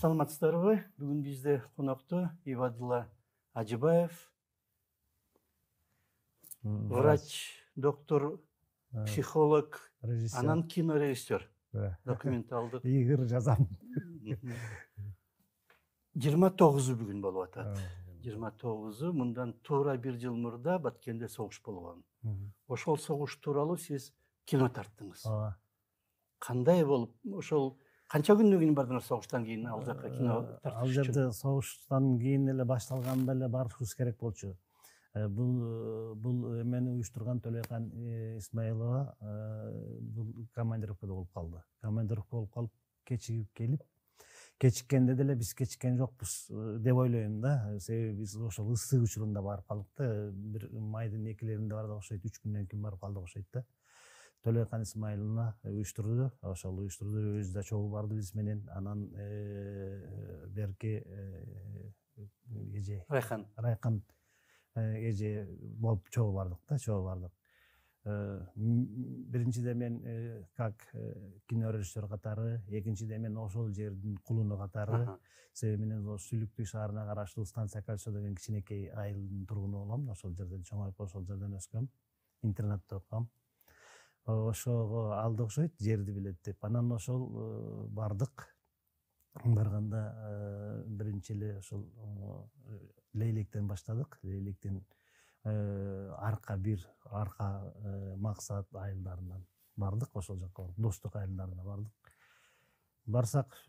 Саламатсыздарбы? Бүгүн бизде конокто Ибадулла Ажыбаев, врач, доктор, психолог, анан кинорежиссер, документалдык. Игорь жазам. 29 бүгүн болуп атат. 29 мындан туура бир жыл мурда Баткенде согуш болгон. Ошол согуш тууралуу сиз кино тарттыңыз. Кандай болуп, ошол канча күндөн кийин бардыңыз согуштан кийин ал жака кино тартыш үчүн? Ал жерде согуштан кийин эле башталганда эле барышыбыз керек болчу. Бул эмени уюштурган Төлөйкан Исмаилова бул командировкада болуп калды. Командировка болуп калып, кечигип келип, кечиккенде деле биз кечиккен жокпуз деп ойлойм да. Себеби биз ошол ысык учурунда барып калдык да. Бир майдын экилеринде бардык окшойт, 3 күндөн кийин барып калдык окшойт да. Төлөйкан Исмаиловна уюштурду, ошол уюштурду, өзү да чогуу барды биз менен. Анан берки эже Райкан эже болуп чогуу бардык да, чогуу бардык. Биринчиде мен как кинорежиссер катары, экинчиде мен ошол жердин кулуну катары, себеби мен Сүлүктүү шаарына караштуу станция Кольцо деген кичинекей айылдын тургуну болом. Ошол жерден чоңоюп, ошол жерден өскөм, интернатта окугам. Ошого алды окшойт, жерди билет деп. Анан ошол бардык. Барганда биринчи эле ошол Лейлектен баштадык. Лейлектен арка максат айылдарынан бардык, ошол жакка бардык, достук айылдарына бардык. Барсак,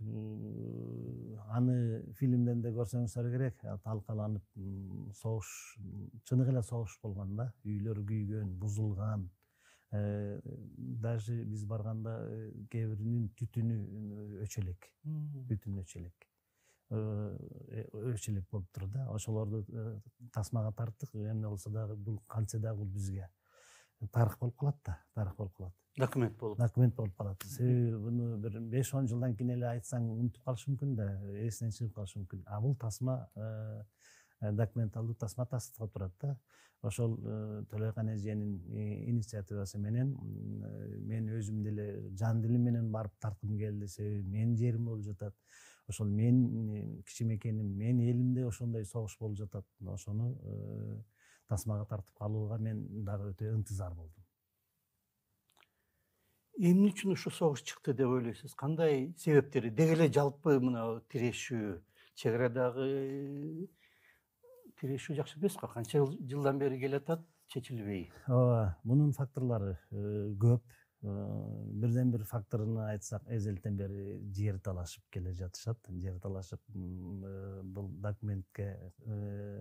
аны фильмден да көрсөңүздөр керек, талкаланып, согуш, чыныгы эле согуш болгон да, үйлөр күйгөн, бузулган. Даже биз барганда кээ биринин өчөлөк болуптур да. Ошолорду тасмага тарттык. Эмне болсо дагы бул кантсе дагы бул бизге тарых болуп калат да, тарых болуп калат. Документ болуп калат. Себеби буну бир 5-10 жылдан кийин эле айтсаң унутуп калышы мүмкүн да, эсинен чыгып калышы мүмкүн. А бул тасма документалдуу тасма тастап турат да. Ошол Төлөйкан эженин инициативасы менен мен өзүм деле жан дилим менен барып тарткым келди. Себеби менин жерим болуп жатат. Ошол менин кичимекеним, менин элимде ошондой согуш болуп жатат. Ошону тасмага тартып калууга мен дагы өтө ынтызар болдум. Эмне үчүн ушу согуш чыкты деп ойлойсуз? Кандай себептери? Деги эле жалпы мына тирешүү, чек арадагы тирешүү жакшы эмеспи? Канча жылдан бери келатат, чечилбей. Ооба, мунун факторлору көп. Бирден бир факторун айтсак, эзелтен бери жер талашып келе жатышат. Жер талашып, бул документке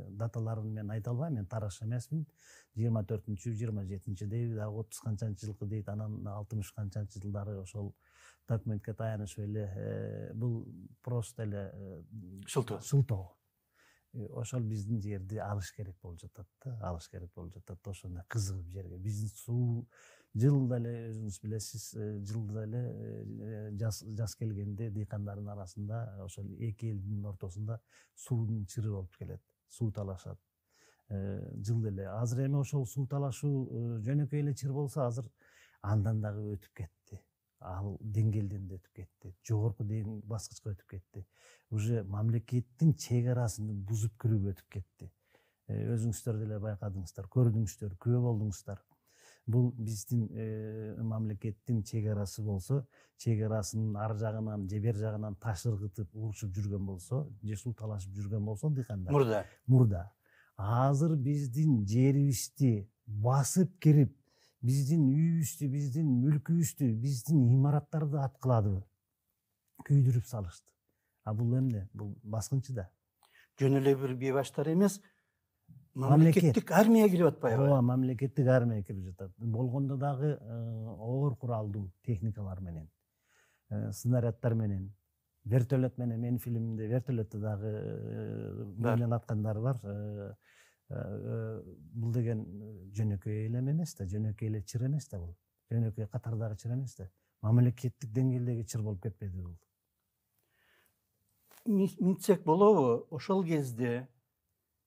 даталарын мен айта албайм, мен тараш эмесмин. 24-чү, 27-чи дейт, 30 канчанчы жылкы дейт, анан 60 канчанчы жылдары ошол документке таянышып эле бул просто эле шылтоо. Ошол биздин жерди алыш керек болуп жатат да, алыш керек болуп жатат. Ошондой кызыгып жерге. Биздин суу жылда эле өзүңүз билесиз, жылда эле жаз келгенде дыйкандардын арасында ошол эки элдин ортосунда суунун чыры болуп келет. Суу талашат. Жылда эле. Азыр эми ошол суу талашуу жөнөкөй эле чыр болсо, азыр андан дагы өтүп кетти. Ал деңгээлден да өтүп кетти. Жогорку баскычка өтүп кетти. Уже мамлекеттин чек арасын бузуп кирүүгө өтүп кетти. Өзүңүздөр деле байкадыңыздар, көрдүңүздөр, күбө болдуңуздар. Бул биздин мамлекеттин чек арасы болсо, чек арасынын ар жагынан же бер жагынан таш ыргытып, урушуп жүргөн болсо, же суу талашып жүргөн болсо дыйкандар. Мурда. Азыр биздин жерибизди басып кирип, биздин үйүбүздү, биздин мүлкүбүздү, биздин имараттарды аткылады, күйдүрүп салышты. А бул эмне? Бул баскынчы да. Жөн эле бир бейбаштар эмес, мамлекеттик армия кирип атпайбы? Ооба, мамлекеттик армия кирип жатат. Болгондо дагы оор куралдуу техникалар менен, снаряддар менен, вертолет менен. Менин фильмимде вертолетте дагы менен аткандар бар. Бул деген жөнөкөй эле эмес да, жөнөкөй эле чыр эмес да бул. Жөнөкөй катардагы чыр эмес да. Мамлекеттик деңгээлдеги чыр болуп кетпеди бул. Минтсек болобу? Ошол кезде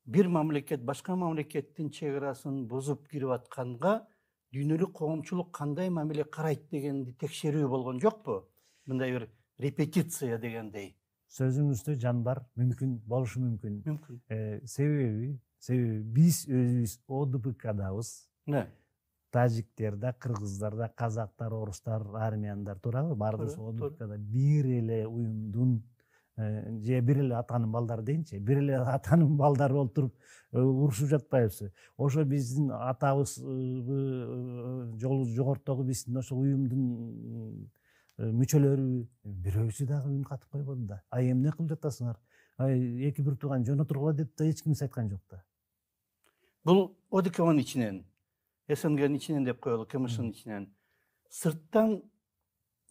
бир мамлекет башка мамлекеттин чек арасын бузуп кирип атканга дүйнөлүк коомчулук кандай мамиле карайт дегенди текшерүү болгон жокпу? Мындай бир репетиция дегендей. Sözүңүздө жан бар, мүмкүн болушу мүмкүн. Мүмкүн. Себеби биз өзүбүз ОДПКдабыз. Тажиктер да, кыргыздар да, казактар, орустар, армяндар, туурабы? Баарыбыз ОДПКда бир эле уюмдун же бир эле атанын балдары дейинчи, бир эле атанын балдары болуп туруп урушуп жатпайбызбы? Ошо биздин атабыз жогорудогу биздин ошо уюмдун мүчөлөрү бирөөсү дагы үн катып койбоду да. Эмне кылып жатасыңар? Эки бир тууган жөн отургула деп да эч кимис айткан жок да. Бул ОДКнын ичинен, СНГнын ичинен деп коелу, КМШнын ичинен. Сырттан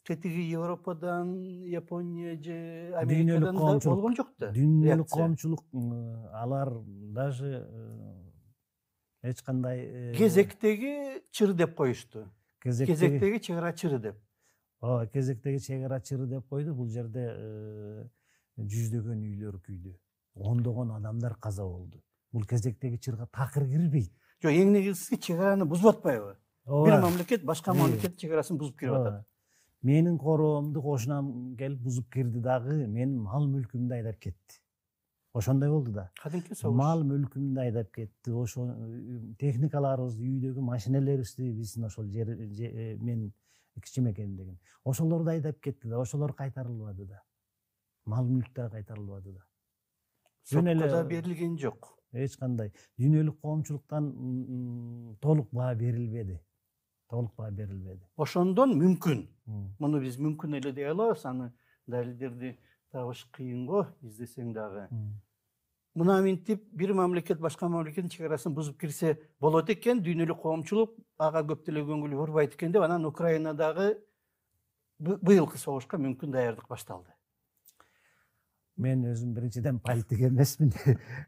кетиги Европадан, Япония же Америкадан да болгон жок да. Дүйнөлүк коомчулук алар даже эч кандай кезектеги чыр деп коюшту. Кезектеги чек ара чыры деп. Ооба, кезектеги чек ара чыры деп койду. Бул жерде жүздөгөн үйлөр күйдү. Ондогон адамдар каза болду. Бул кезектеги чырга такыр кирбейт. Жок, эң негизгиси чек араны бузуп атпайбы? Бир мамлекет башка мамлекет чек арасын бузуп кирип атат. Менин короомду кошунам келип бузуп кирди дагы, менин мал мүлкүмдү айдап кетти. Ошондой болду да. Кадимки согуш. Мал мүлкүмдү айдап кетти. Ошо техникаларыбызды, үйдөгү машинелерибизди биздин ошол мен кичим экендигин. Ошолорду айдап кетти да, ошолор кайтарылбады да. Мал мүлк да кайтарылбады да. Сотко да берилген жок. Эч кандай дүйнөлүк коомчулуктан толук баа берилбеди. Ошондон мүмкүн. Муну биз мүмкүн эле дей алабыз, аны далилдерди табыш кыйын го, издесең дагы. Мына минтип бир мамлекет башка мамлекеттин чек арасын бузуп кирсе болот экен, дүйнөлүк коомчулук ага көп деле көңүл бурбайт экен деп, анан Украинадагы быйылкы согушка мүмкүн даярдык башталды. Мен өзүм биринчиден политик эмесмин.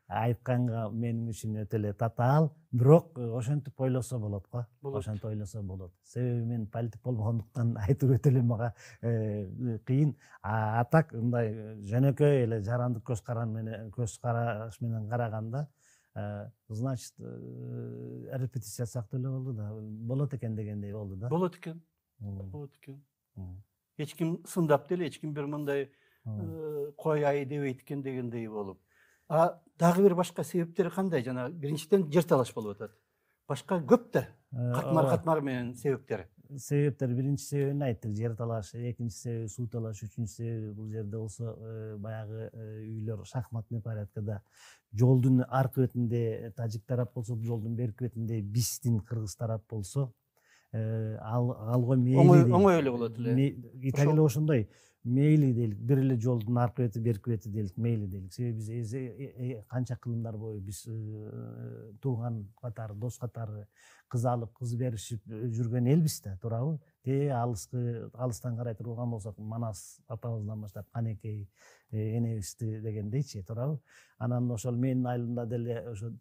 Айтканга менин үчүн өтө эле татаал, бирок ошентип ойлосо болот го. Ошентип ойлосо болот. Себеби мен политик болбогондуктан айтып өтө эле мага кыйын. А так мындай жөнөкөй эле жарандык көз караш менен караганда, значит, репетиция сыяктуу эле болду да. Болот экен дегендей болду да. Болот экен. Болот экен. Эч ким сындап деле, эч ким бир мындай кой ай дебейт экен дегендей болуп. Дагы бир башка себептери кандай? Жана биринчиден жер талаш болуп атат. Башка көп да. Катмар менен себептер. Биринчи себебин айттык, жер талашы, экинчи себеби суу талашы, үчүнчү себеби бул жерде болсо баягы үйлөр шахматный порядкада жолдун аркы бетинде тажик тарап болсо, жолдун берки бетинде биздин кыргыз тарап болсо, алго мейли. Оңой эле болот эле. Итак эле ошондой. Мейли делик, бир эле жолдун аркы бети, берки бети делик, мейли делик. Себеби биз канча кылымдар бою биз тууган катары, дос катары кыз алып, кыз беришип жүргөн элбиз да, туурабы? Алыстан карай турган болсок, Манас атабыздан баштап Канекей энебизди дегендейчи, туурабы? Анан ошол менин айылымда деле ошо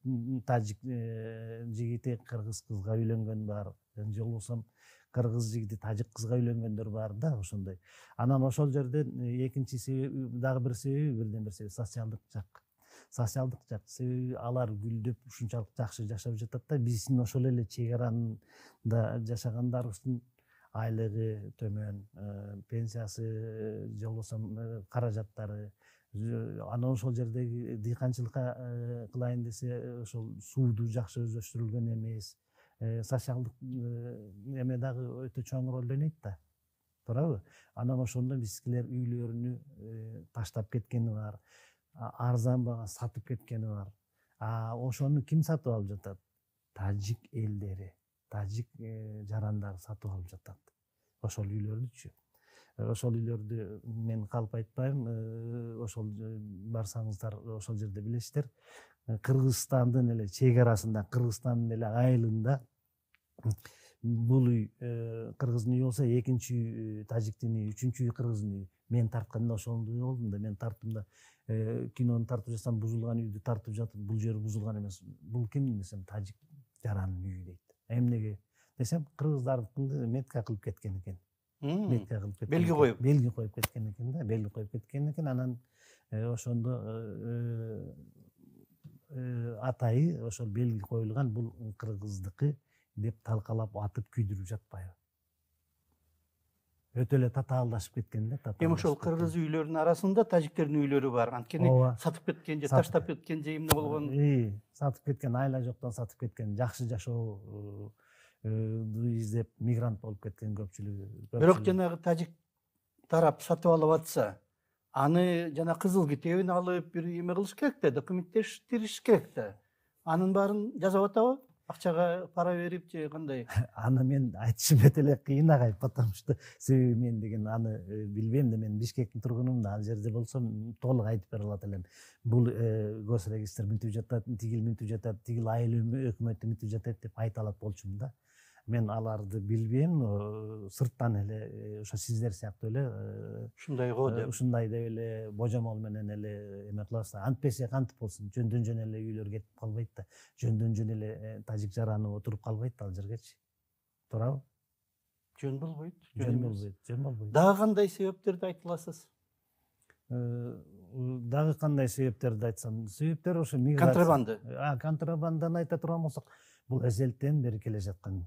тажик жигити кыргыз кызга үйлөнгөн бар. Же болбосо кыргыз жигити тажик кызга үйлөнгөндөр бар да, ошондой. Анан ошол жерден экинчи себеби, дагы бир себеби, бирден бир себеби социалдык жак. Социалдык жак. Себеби алар гүлдөп ушунчалык жакшы жашап жатат да, биздин ошол эле чек арада жашагандарыбыздын айлыгы төмөн, пенсиясы, же болбосо каражаттары. Анан ошол жердеги дыйканчылыкка кылайын десе, ошол сууду жакшы өздөштүрүлгөн эмес. Социалдык эме дагы өтө чоң роль ойнойт да, туурабы? Анан ошондо бизкилер үйлөрүнү таштап кеткени бар, арзан бага сатып кеткени бар. Ошону ким сатып алып жатат? Тажик элдери, тажик жарандары сатып алып жатат. Ошол үйлөрдүчү. Ошол үйлөрдү мен калп айтпайм, ошол барсаңыздар ошол жерде билесиздер. Кыргызстандын эле чек арасында, Кыргызстандын эле айылында бул үй кыргыздын үйү болсо, экинчи үй тажиктин үйү, үчүнчү үй кыргыздын үйү. Мен тартканда ошондой болдум да, мен тарттым да, кинону тартып жатсам, бузулган үйдү тартып жатып, бул жери бузулган эмес. Бул ким десем, тажик жаранын үйү дейт. Эмнеге десем, кыргыздарды метка кылып кеткен экен. Метка кылып кеткен. Белги коюп кеткен экен да, белги коюп кеткен экен. Анан ошондо атайы ошол белги коюлган, бул кыргыздыкы деп талкалап атып күйдүрүп жатпайбы? өтө эле татаалдашып кеткен да. Эми ошол кыргыз үйлөрүнүн арасында тажиктердин үйлөрү бар. Анткени сатып кеткен же таштап кеткен же эмне болгон? Сатып кеткен, айла жоктон сатып кеткен, жакшы жашоо издеп мигрант болуп кеткен көпчүлүгү. Бирок жанагы тажик тарап сатып алып атса, аны жана кызыл китебин алып бир эме кылыш керек да, документтештириш керек да. Анын баарын жасап атабы? Акчага пара берип же кандай? Аны мен айтышым өтө эле кыйын агай, потому что себеби мен деген аны билбейм да, мен Бишкектин тургунумун да, ал жерде болсом толук айтып бере алат элем. Бул госрегистр мынтип жатат, тигил мынтип жатат, тигил айыл өкмөтү мынтип жатат деп айта алат болчумун да. Мен аларды билбейм, сырттан эле ошо сиздер сыяктуу эле ушундай го деп. Ушундай деп эле божомол менен эле эме кылабыз. Антпесе кантип болсун, жөндөн жөн эле үйлөр кетип калбайт да. Жөндөн жөн эле тажик жаранып отуруп калбайт ал жергечи. Туурабы? Жөн болбойт. Жөн болбойт. Дагы кандай себептерди айта аласыз? Дагы кандай себептерди айтсам, себептер ошо контрабанда. Контрабанданы айта турган болсок, бул эзелтен бери келе жаткан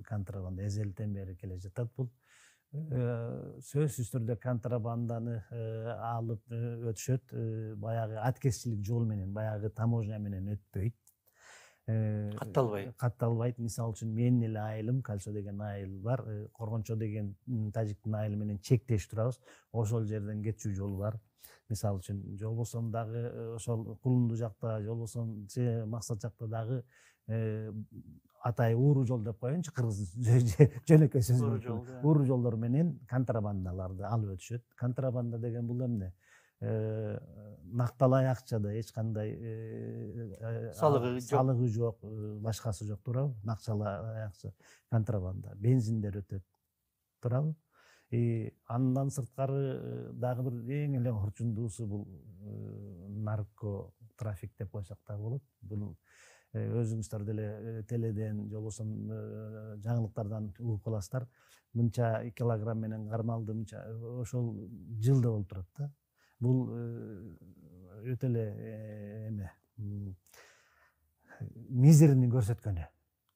контрабанда, эзелтен бери келе жатат. Бул сөзсүз түрдө контрабанданы алып өтүшөт, баягы аткезчилик жол менен, баягы таможня менен өтпөйт. Катталбайт. Мисалы үчүн менин эле айылым, Кальчо деген айыл бар, Коргончо деген тажиктин айылы менен чектеш турабыз. Ошол жерден кетчү жол бар. Мисалы үчүн, жолбосо дагы ошол Кулунду жакта, жолбосо Максат жакта дагы атай ууру жол деп коеюнчу, кыргыз жөнөкөй сөз менен. Ууру жолдор менен контрабандаларды алып өтүшөт. Контрабанда деген бул эмне? Накталай акчада эч кандай салыгы жок, башкасы жок, туурабы? Накчалай акча, контрабанда, бензиндер өтөт, туурабы? Андан сырткары дагы бир эң эле орчундуусу бул нарко трафик деп койсок да болот. Бул өзүңүздөр деле теледен, жолбосо жаңылыктардан угуп каласыздар. Мынча килограмм менен кармалды, мынча ошол жылда болуп турат да. Бул өтө эле эме мизерини көрсөткөнү.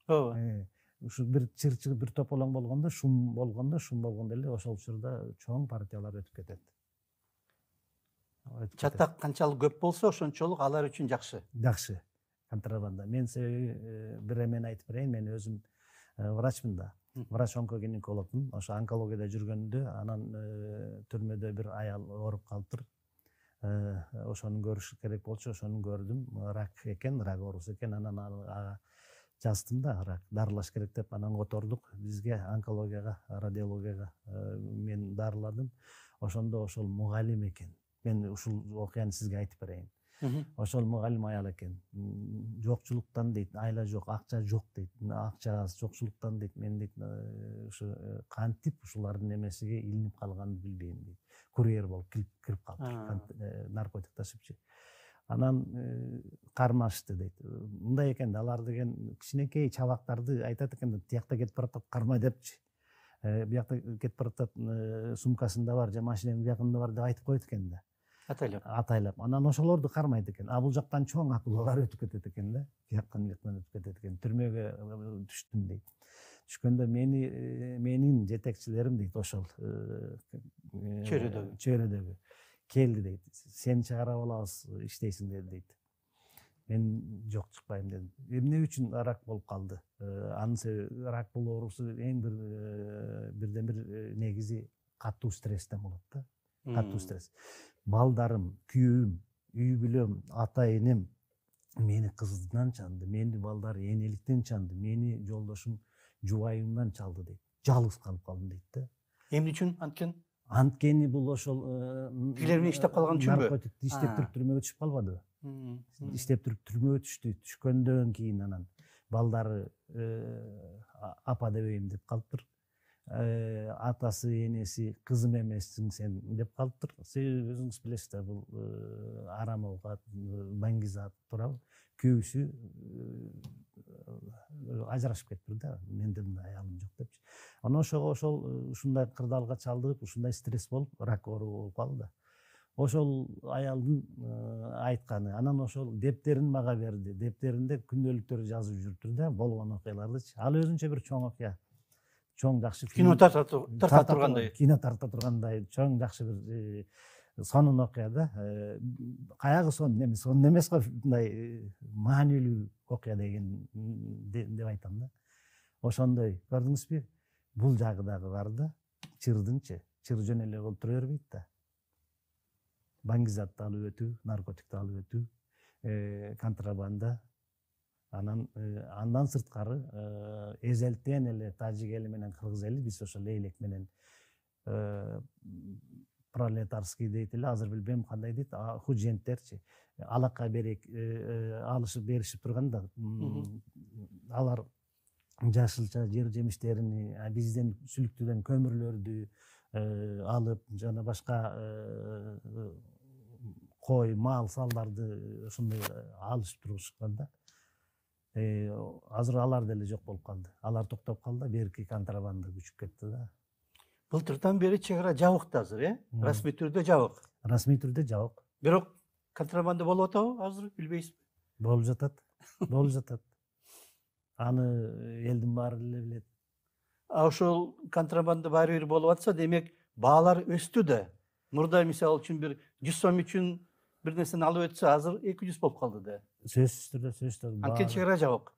Ооба. Ушу бир чыр бир тополоң болгондо, шум болгондо эле ошол учурда чоң партиялар өтүп кетет. Чатак канчалык көп болсо, ошончолук алар үчүн жакшы. Жакшы контрабанда. Мен себеби бир эмени айтып берейин, мен өзүм врачмын да. Врач онкогинекологмун. Ошо онкологияда жүргөндө, анан түрмөдө бир аял ооруп калыптыр. Ошону көрүш керек болчу, ошону көрдүм. Рак экен, рак оорусу экен. Анан ага жаздым да, рак дарылаш керек деп, анан котордук. Бизге онкологияга, радиологияга мен дарыладым. Ошондо ошол мугалим экен. Мен ушул окуяны сизге айтып берейин. Ошол мугалим аял экен. Жокчулуктан дейт, айла жок, акча жок дейт. Акча аз, жокчулуктан дейт. Мен дейт, ушу кантип ушулардын эмесиге илинип калганын билбейм дейт. Курьер болуп кирип калыптыр, наркотик ташыпчы. Анан кармашты дейт. Мындай экен да, алар деген кичинекей чабактарды айтат экен да, тиякта кетип баратат, карма депчи. Биякта кетип баратат, сумкасында бар, же машинанын биягында бар деп айтып коет экен да. Атайлап. Анан ошолорду кармайт экен. А бул жактан чоң акылалар өтүп кетет экен да. Бияктан өтүп кетет экен. Түрмөгө түштүм дейт. Түшкөндө менин жетекчилерим дейт, ошол чөйрөдөгү келди дейт. Сени чыгарып алабыз, иштейсиңдер дейт. Мен жок, чыкпайм дедим. Эмне үчүн рак болуп калды? Анын себеби рак бул оорусу эң бирден бир негизи катуу стресстен болот да. Катуу стресс. Балдарым, күйөөм, үй бүлөм, ата энем мени кызынан чанды, мени балдар энеликтен чанды, мени жолдошум жубайымдан чалды дейт. Жалгыз калып калдым дейт да. Эмне үчүн анткени? Анткени бул ошол билерин иштеп калган үчүнбү? Наркотикти иштеп туруп түрмөгө түшүп калбадыбы? Иштеп туруп түрмөгө түштү. Түшкөндөн кийин анан балдары апа дебейм деп калыптыр. Атасы, энеси кызым эмессиң сен деп калыптыр. Себеби өзүңүз билесиз да, бул арам оокат, баңгизат, туурабы? Күйөөсү ажырашып кетиптир да, менде мындай аялым жок депчи. Анан ошол ушундай кырдаалга чалдыгып, ушундай стресс болуп, рак оору болуп калды да. Ошол аялдын айтканы, анан ошол дептерин мага берди. Дептеринде күндөөлүктөр жазып жүрүптүр да, болгон окуялардычы. Ал өзүнчө бир чоң окуя. чоң жакшы кино тарта тургандай. Кино тарта тургандай чоң жакшы бир сонун окуя да. Каягы сонун эмес го, мындай маанилүү окуя деген деп айтам да. Ошондой көрдүңүзбү? Бул жагы дагы бар да. Чырдынчы. Чыр жөн эле олтура бербейт да. Баңгизатты алып өтүү, наркотикти алып өтүү, контрабанда. Андан сырткары эзелтен эле тажик эли менен кыргыз эли биз ошо лейлек менен пролетарский дейт эле, азыр билбейм кандай дейт, худженттерчи алакка алышып беришип турганда алар жашылча жер жемиштерини, бизден сүлүктүдөн көмүрлөрдү алып, жана башка кой, мал, салдарды ошондой алышып турушкан да. Азыр алар деле жок болуп калды. Алар токтоп калды, берки контрабанда күчүп кетти да. Былтырдан бери чек ара жабык да азыр, расмий түрдө жабык. Расмий түрдө жабык. Бирок контрабанда болуп атабы азыр, билбейсизби? Болуп жатат. Болуп жатат. Аны элдин баары эле билет. Ошол контрабанда баары бир болуп атса, демек баалар өстү да. Мурда мисалы үчүн бир 100 сом үчүн бир нерсени алып өтсө, азыр 200 болуп калды да. Сөзсүз түрдө. Анткени чек ара жабык.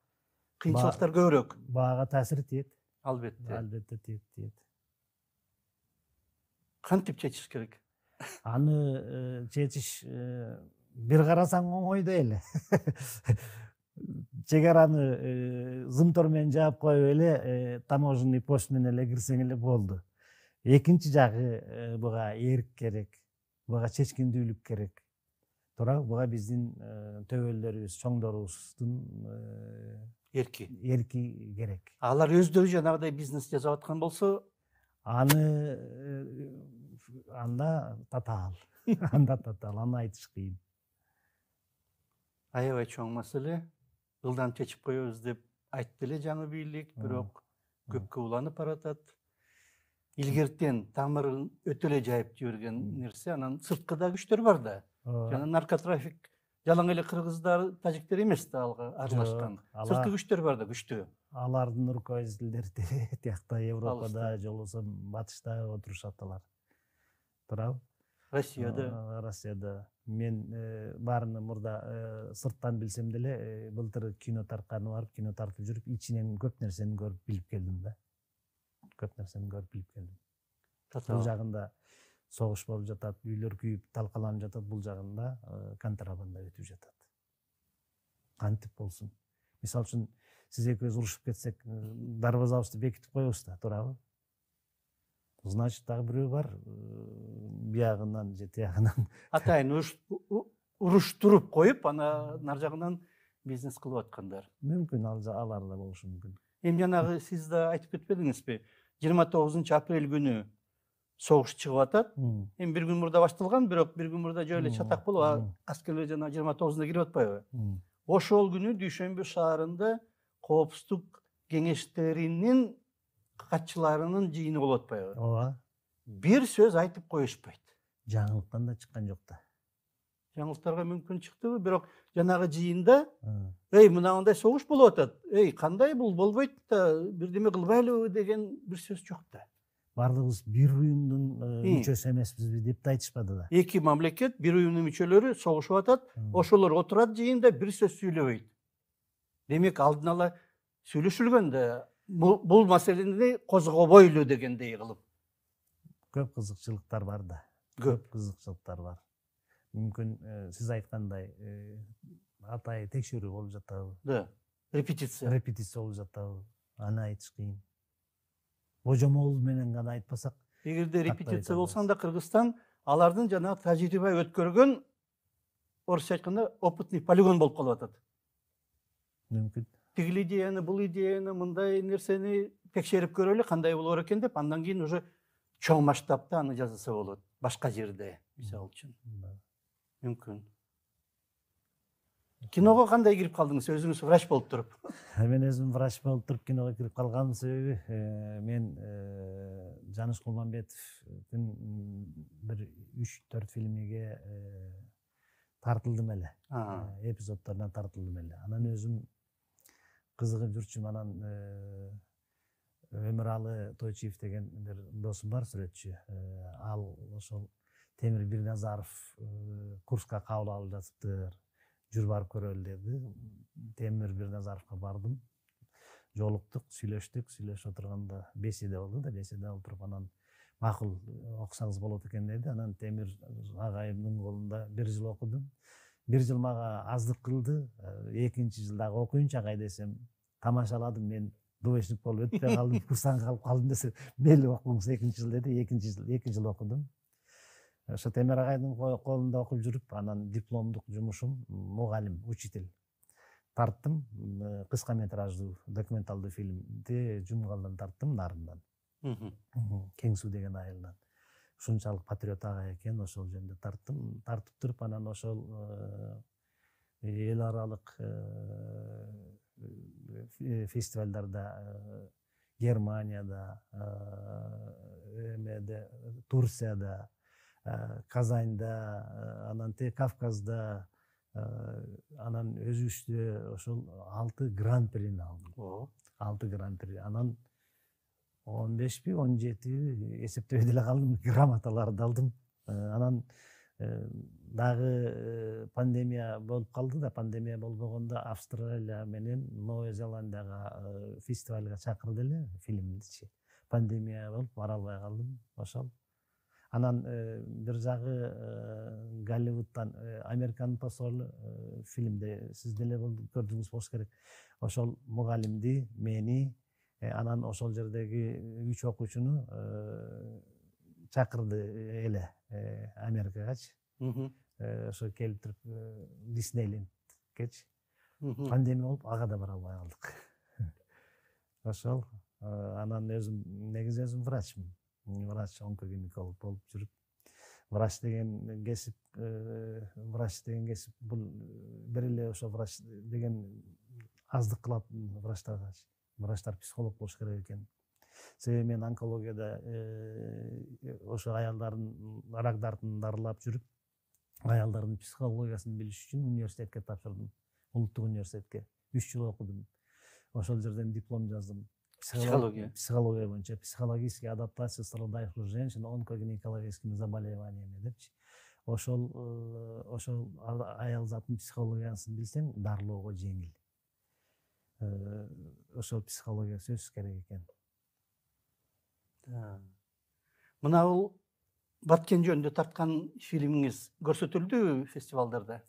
Кыйынчылыктар көбүрөөк. Баага таасир тиет. Албетте тиет. Кантип чечиш керек? Аны чечиш бир карасаң оңой да эле. Чек араны зымтор менен жаап коюп эле, таможенный пост менен эле кирсең эле болду. Экинчи жагы буга эрк керек, буга чечкиндүүлүк керек. Туурабы? Буга биздин төбөлдөрүбүз, чоңдорубуздун эрки керек. Алар өздөрү жанагыдай бизнес жасап аткан болсо, анда татаал. Аны айтыш кыйын. Аябай чоң маселе. Ылдам чечип коебуз деп айтты эле жаңы бийлик, бирок көпкө уланып баратат. Илгертен тамырын өтө эле жайып жиберген нерсе, анан сырткыда күчтөр бар да. Жана наркотрафик жалаң эле кыргыздар, тажиктер эмес да алга аралашкан. Сырткы күчтөр бар да, күчтүү. Алардын руководителдери тиякта Европада, же болбосо батышта отурушат алар. Туурабы? Россияда. Мен баарыны мурда сырттан билсем деле, былтыр кино тартканы барып, кино тартып жүрүп, ичинен көп нерсени көрүп билип келдим да. Бул жагында согуш болуп жатат, үйлөр күйүп, талкаланып жатат, бул жагында контрабанда өтүп жатат. Кантип болсун? Мисалы үчүн, сиз экөөбүз урушуп кетсек, дарбазабызды бекитип коебуз да, туурабы? Значит, дагы бирөө бар, биягынан же тиягынан. Атайын уруштуруп коюп, ана нар жагынан бизнес кылып аткандар. Мүмкүн, алар да болушу мүмкүн. Эми жанагы сиз да айтып кетпедиңизби? 29 апрель күнү согуш чыгып атат. Эми бир күн мурда башталган, бирок бир күн мурда жөн эле чатак болуп, аскерлер жана 29-да кирип атпайбы? Ошол күнү Дүйшөмбү шаарында коопсуздук кеңештеринин катчыларынын жыйыны болуп атпайбы? Ооба. Бир сөз айтып коюшпайт. Жаңылыктан да чыккан жок да. Жаңылыктарга мүмкүн чыктыбы, бирок жанагы жыйында мынандай согуш болуп атат. Кандай бул болбойт да, бирдеме кылбайлыбы деген бир сөз жок да. Бардыгыбыз бир уюмдун мүчөсү эмеспизби деп да айтышпады да. Эки мамлекет, бир уюмдун мүчөлөрү согушуп атат, ошолор отурат жыйында бир сөз сүйлөбөйт. Демек алдын ала сүйлөшүлгөн да, бул маселени козгобойлу дегендей кылып. Көп кызыкчылыктар бар да. Көп кызыкчылыктар бар. Мүмкүн сиз айткандай атайы текшерүү болуп жатабы? Да. Репетиция болуп жатабы? Аны айтыш кыйын. Божомол менен гана айтпасак. Эгерде репетиция болсоң да Кыргызстан алардын жанагы тажрыйба өткөргөн, орусча айтканда, опытный полигон болуп калып атат. Мүмкүн. Тигил идеяны, бул идеяны, мындай нерсени текшерип көрөлү, кандай болор экен деп, андан кийин уже чоң масштабта аны жасаса болот. Башка жерде, мисалы үчүн. Мүмкүн. Киного кандай кирип калдыңыз, өзүңүз врач болуп туруп? Мен өзүм врач болуп туруп киного кирип калганымдын себеби, мен Жаныш Кулманбетовдун бир 3-4 фильмиге тартылдым эле. Эпизоддоруна тартылдым эле. Анан өзүм кызыгып жүрчүм, анан Өмүралы Тойчиев деген бир досум бар, сүрөтчү. Ал ошол Темир Бирназаров курска кабыл алып жатыптыр. Жүр барып көрөлү деди. Темир Бирназаровго бардым. Жолуктук, сүйлөшүп отурганда беседа болду да, беседа отуруп анан макул окусаңыз болот экен деди. Анан Темир агайымдын колунда 1 жыл окудум. 1 жыл мага аздык кылды. 2-нчи жылдагы окуйунчу агай десем, тамашаладым, мен двоечник болуп өтпөй калдым, курстан калып калдым десе, мейли окуңуз 2-нчи жыл деди. 2 жыл окудум. Ошо Темир агайдын колунда окуп жүрүп, анан дипломдук жумушум мугалим, учитель тарттым. Кыска метраждуу документалдуу фильмди Жумгалдан тарттым, Нарындан. Кең суу деген айылдан. Ушунчалык патриот агай экен, ошол жөнүндө тарттым. Тартып туруп анан ошол эл аралык фестивалдарда, Германияда, эмеде, Турцияда, Казанда, анан Кавказда, анан өзүбүздө ошол 6 гран-прини алдым. 6 гран-при. Анан 15 17 эсептебей деле калдым, грамоталарды алдым. Анан дагы пандемия болуп калды да, пандемия болбогондо Австралия менен Новая Зеландияга фестивалга чакырды эле фильмдичи. Пандемия болуп бара албай калдым, ошол. Анан бир жагы Голливудтан Американ посолу фильмде сиз деле көрдүңүз болуш керек. Ошол мугалимди, мени, анан ошол жердеги 3 окуучуну чакырды эле Америкагачы. Ошо келип туруп Диснейлендкечи. Пандемия болуп, ага да бара албай калдык. Ошол. Анан өзүм негизи өзүм врачмын. Врач, онкогинеколог болуп жүрүп, врач деген кесип бул бир эле ошо врач деген аздык кылат врачтарга. Врачтар психолог болуш керек экен. Себеби мен онкологияда ошо аялдардын рак дартын дарылап жүрүп, аялдардын психологиясын билиш үчүн университетке тапшырдым. Улуттук университетке 3 жыл окудум. Ошол жерден диплом жаздым. Психология боюнча, психологические адаптации страдающих женщин онкогинекологическими заболеваниями депчи. Ошол аял затын психологиясын билсең, дарылоого жеңил. Ошол психология сөзсүз керек экен. Мына бул Баткен жөнүндө тарткан фильмиңиз көрсөтүлдү фестивалдарда?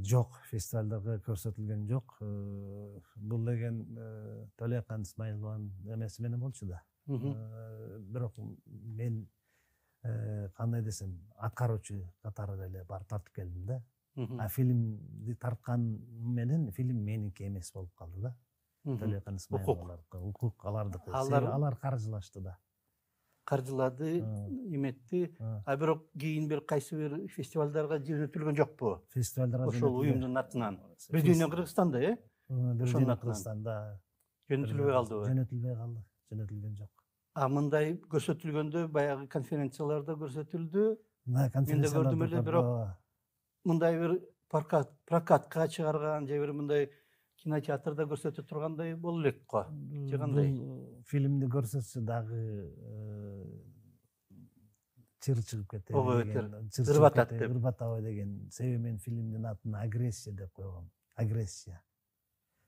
Жок, фестивалдарга көрсөтүлгөн жок. Бул деген Төлөкан Исмаилованын эмеси менен болчу да. Бирок мен кандай десем, аткаруучу катары эле барып тартып келдим да. А фильмди тарткан менен фильм меники эмес болуп калды да. Төлөкан Исмаиловалардыкы, укук алардыкы. Алар каржылашты да. Каржылады, эметти. А бирок кийин бир кайсы бир фестивалдарга жөнөтүлгөн жокпу? Фестивалдарга ошол уюмдун атынан. Бир дүйнө Кыргызстанда, Бир дүйнө Кыргызстанда жөнөтүлбөй калдыбы? Жөнөтүлбөй калды, жөнөтүлгөн жок. А мындай көрсөтүлгөндө баягы конференцияларда көрсөтүлдү. Мен да көрдүм эле, бирок мындай бир прокатка чыгарган же бир мындай кинотеатрда көрсөтө тургандай болу элек го. Же кандай? Фильмди көрсөтсө дагы чыр чыгып кетет. Ырбатабы деген. Себеби мен фильмдин атын агрессия деп койгом. Агрессия.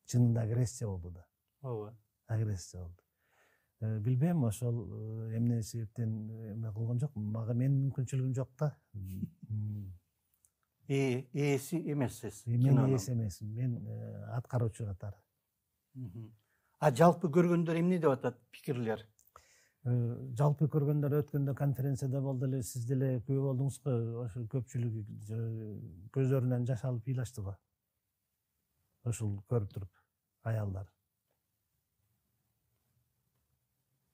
Чынында агрессия болду да. Ооба. Агрессия болду. Билбейм, ошол эмне себептен эме кылган жок. Мага менин мүмкүнчүлүгүм жок да. Ээси эмессиз. Мен ээси эмесмин. Мен аткаруучу катары. А жалпы көргөндөр эмне деп атат пикирлер? Жалпы көргөндөр өткөндө конференцияда болду эле, сиз деле күбө болдуңуз го. Ошол көпчүлүк көзлөрүнөн жаш алып ыйлашты го. Ошол көрүп туруп аялдар.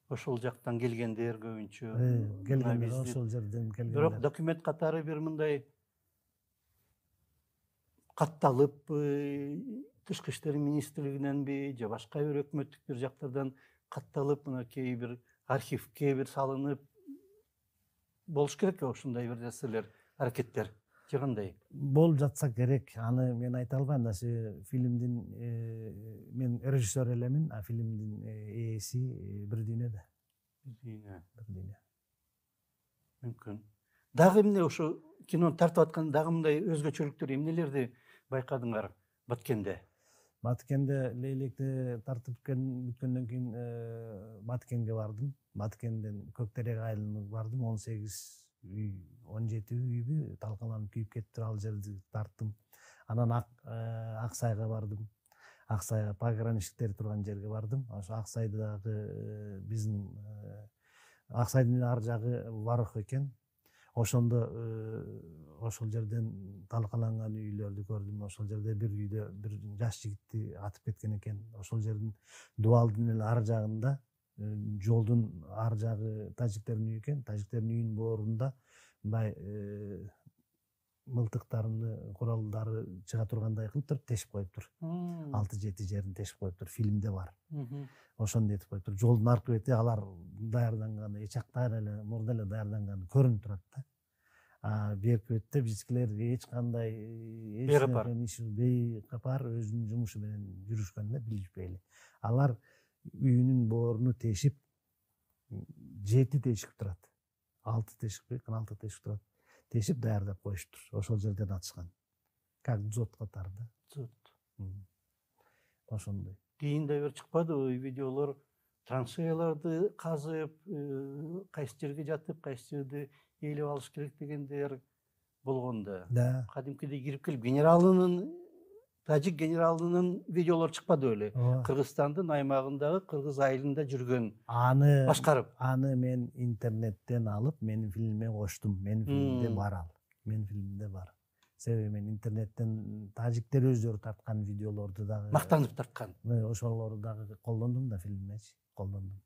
Ошол жактан келгендер көбүнчө. Келгендер ошол жерден келгендер. Бирок документ катары бир мындай катталып, Тышкы иштер министрлигиненби же башка бир өкмөттүк бир жактардан катталып, мына кээ бир архивке бир салынып болуш керек ошондой бир нерселер, аракеттер. же кандай? Болуп жатса керек. Аны мен айта албайм да. Фильмдин мен режиссер элемин, а фильмдин ээси бир дүйнө да. Бир дүйнө. Мүмкүн. Дагы эмне ошо кинону тартып аткан дагы мындай өзгөчөлүктөр эмнелерди байкадыңар Баткенде? Баткенде лейлекти тартып бүткөндөн кийин Баткенге бардым. Баткенден Көктерек айылына бардым. 18 үй, 17 үйбү талкаланып күйүп кетиптир. Ал жерди тарттым. Анан Аксайга бардым. Аксайга пограничниктер турган жерге бардым. Ошо Аксайдагы биздин Аксайдын ар жагы Варох экен. Ошондо ошол жерден талкаланган үйлөрдү көрдүм. Ошол жерде бир үйдө бир жаш жигитти атып кеткен экен. Ошол жердин Дубалдын эле ар жагында, жолдун ар жагы тажиктердин үйү экен. Тажиктердин үйүнүн боорунда мындай мылтыктарыны, куралдары чыга тургандай кылып туруп тешип коюптур. 6-7 жерин тешип коюптур. Фильмде бар. Ошондо этип коюптур. Жолдун аркы бети алар даярданганы, эчактар эле, мурда эле даярданганы көрүнүп турат да. Берки бетте бизкилер эч кандай бейкапар өзүнүн жумушу менен жүрүшкөн да, билишпейли. Алар үйүнүн бооруну тешип, 7 тешик турат. 6 тешик бекен, 6 тешик турат. Тешип даярдап коюштур. Ошол жерден атышкан. Как дзот катары да. Дзот. Ошондой. Кийин да бир чыкпадыбы видеолор, траншеяларды казып, кайсы жерге жатып, кайсы жерди ээлеп алыш керек дегендер болгон да. Да. Кадимкидей кирип келип генералынын, тажик генералынын видеолору чыкпады беле? Кыргызстандын аймагындагы кыргыз айылында жүргөн, башкарып. Аны мен интернеттен алып, менин фильмиме коштум. Менин фильмимде бар ал. Менин фильмимде бар. Себеби мен интернеттен тажиктер өздөрү тарткан видеолорду дагы мактанып тарткан. Ошолорду дагы колдондум да фильмимечи, колдондум.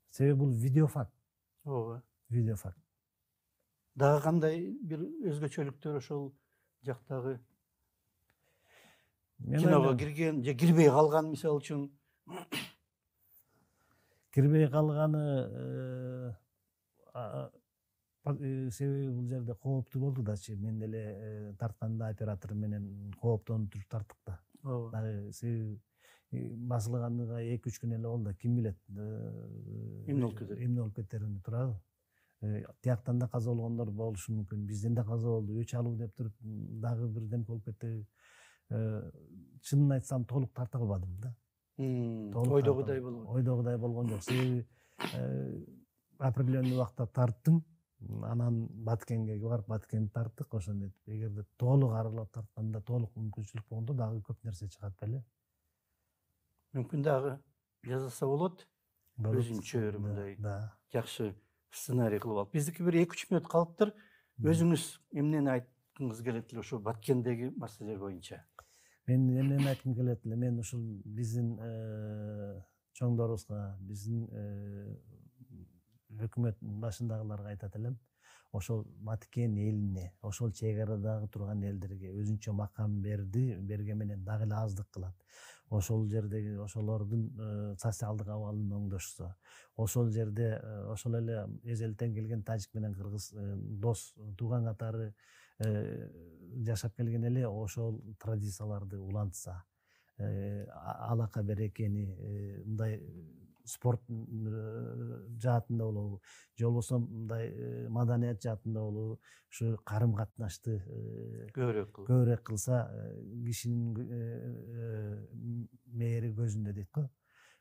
Себеби бул видеофакт. Ооба. Видеофакт. Дагы кандай бир өзгөчөлүктөр ошол жактагы киного кирген же кирбей калган, мисалы үчүн? Кирбей калганы себеби бул жерде кооптуу болду дачы. Мен деле тартканда оператор менен кооптонуп туруп тарттык да. Дагы себеби басылганына 2-3 күн эле болду. Ким билет? Эмне болуп кетеrini турабы? Тияктан да каза болгондор болушу мүмкүн. Бизден да каза болду. Өч алуу деп туруп дагы бир демке болуп кетти. Чынын айтсам толук тарта албадым да. Ойдогудай болгон. Ойдогудай болгон жок. Себеби определенный убакта тарттым. Анан Баткенге барып, Баткенди тарттык. Ошондо эгерде толук аралап тартканда толук мүмкүнчүлүк болгондо дагы көп нерсе чыгат беле. Мүмкүн дагы жасаса болот. Өзүнчө мындай жакшы сценарий кылып алып. Биздики бир 2-3 мүнөт калыптыр. Өзүңүз эмнени айткыңыз келет эле ошо Баткендеги маселе боюнча? Мен эмнени айткым келет эле, мен ушул биздин чоңдорубузга, биздин өкмөттүн башындагыларга айтат элем. Ошол Баткен элине, ошол чек арадагы турган элдерге өзүнчө макам берген менен дагы эле аздык кылат. Ошол жердеги ошолордун социалдык абалын оңдошсо, ошол жерде ошол эле эзелтен келген тажик менен кыргыз дос, тууган катары жашап келген эле ошол традицияларды улантса, алака берекени мындай спорт жаатында болобу, же болбосо мындай маданият жаатында болобу, ушу карым катнашты көбүрөөк кылса, кишинин мээри көзүндө дейт го.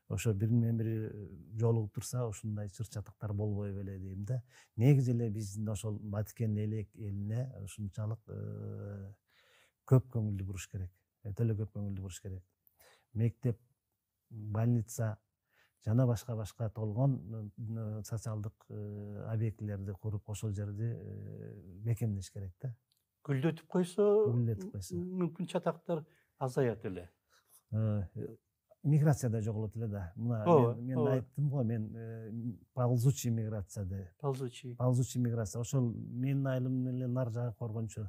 Ошо бири менен бири жолугуп турса, ушундай чыр чатактар болбой беле дейм да. Негизи эле биздин ошол Баткен элине ушунчалык көп көңүлдү буруш керек. Өтө эле көп көңүлдү буруш керек. Мектеп, больница жана башка толгон социалдык объектилерди куруп, ошол жерди бекемдеш керек да. Гүлдөтүп койсо, мүмкүн чатактар азаят эле. Миграция да жоголот эле да. Мен айттым го, мен ползучий миграция. Ползучий миграция. Ошол менин айылым эле нар жагы коргончу.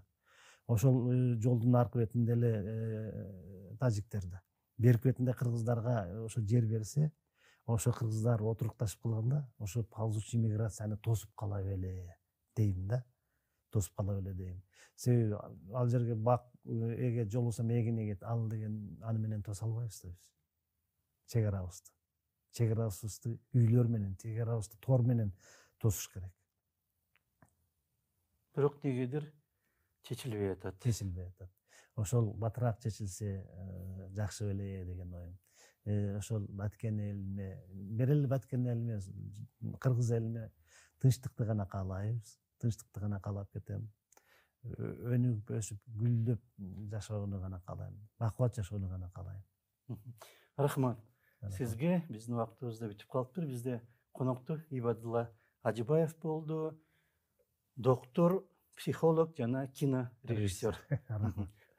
Ошол жолдун аркы бетинде эле тажиктер да. Берки бетинде кыргыздарга ошо жер берсе, ошо кыргыздар отурукташып калганда, ошо ползучий миграцияны тосуп кала беле дейм да. тосуп кала беле дейм. Себеби ал жерге бак эге жолугсам эгин эгет ал деген аны менен тоса албайбыз да биз. Чек арабызды үйлөр менен, чек арабызды тор менен тосуш керек. Бирок негедир чечилбей атат. Чечилбей атат. Ошол батыраак чечилсе жакшы беле деген оюм. Ошол Баткен элине, бир эле Баткен элине, Кыргыз элине тынчтыкты гана каалайбыз. Тынчтыкты гана каалап кетем. Өнүгүп, өсүп, гүлдөп жашоону гана каалайм. Бакубат жашоону гана каалайм. Рахмат. Сизге биздин убактыбыз да бүтүп калыптыр. Бизде конокту Ибадулла Ажыбаев болду. Доктор, психолог жана кинорежиссер.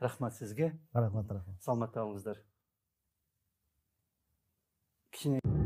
Рахмат сизге. Рахмат. Саламат болуңуздар. Кичине